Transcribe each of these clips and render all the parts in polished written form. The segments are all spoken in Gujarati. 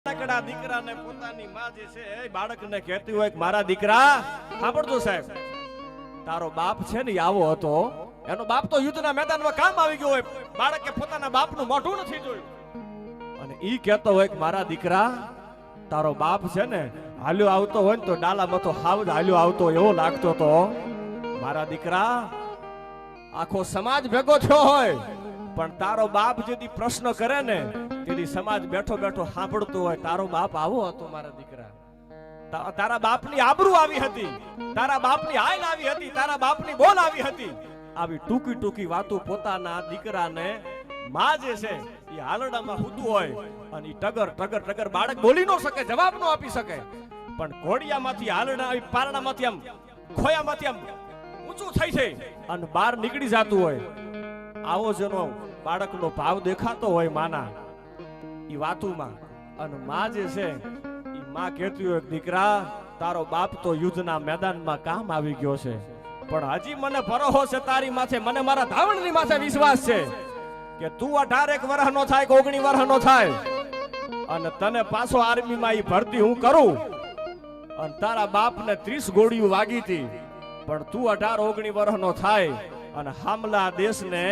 નાનકડા દીકરાને પોતાની માં જે છે એ બાળકને કહેતી હોય કે મારા દીકરા સાંભળજો સાહેબ, તારો બાપ છે ને આવો હતો, એનો બાપ તો યુદ્ધના મેદાનમાં કામ આવી ગયો હોય, બાળકે પોતાના બાપનું મોઢું નથી જોયું અને ઈ કહેતો હોય કે મારા દીકરા તારો બાપ છે ને હાલ્યો આવતો હોય ને તો ડાલામાં તો હાવ હાલ્યો આવતો એવો લાગતો તો, મારા દીકરા આખો સમાજ ભેગો થયો હોય પણ તારો બાપ જેથી પ્રશ્ન કરે ને તેથી સમાજ બેઠો બેઠો સાંભળતો હોય, તારો બાપ આવો હતો મારા દીકરા, તારા બાપની આબરૂ આવી હતી, તારા બાપની હાલ આવી હતી, તારા બાપની બોલ આવી હતી. આવી ટૂંકી ટૂંકી વાતો પોતાના દીકરાને માં જે છે એ હાલડામાં સૂતું હોય અને ઈ ટગર ટગર ટગર બાળક બોલી ન શકે, જવાબ ન આપી શકે, પણ ઘોડિયામાંથી હાલડા પારણામાંથી આમ ખોયામાંથી આમ ઊંચું થઈ છે અને બહાર નીકળી જતું હોય. આવો જેનો બાળકનો ભાવ દેખાતો હોય માના ઈ વાતુમાં, અને માં જે છે ઈ માં કહેતી હોય દીકરા તારો બાપ તો યુદ્ધના મેદાનમાં કામ આવી ગયો છે, પણ હજી મને ભરોસો છે તારી માથે, મને મારા ધાવણની માથે વિશ્વાસ છે કે તું 18 વર્ષનો થાય કે 19 વર્ષનો થાય અને તને પાછો આર્મીમાં ઈ ભરતી હું કરું, અને તારા બાપને 30 ગોળીઓ વાગી હતી પણ તું 18-19 વર્ષનો થાય અને હામલા દેશને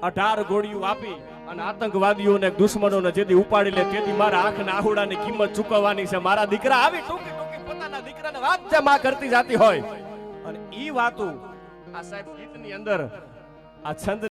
18 ગોળીઓ આપી અને આતંકવાદીઓને દુશ્મનોને જેથી ઉપાડી લે તેથી મારા આંખના આહુડાની કિંમત ચૂકવવાની છે. મારા દીકરા આવી ટૂંકી ટૂંકી પોતાના દીકરાને વાત જે માં કરતી જાતી હોય અને ઈ વાતો આ સાહેબ ગીતની અંદર આ છંદ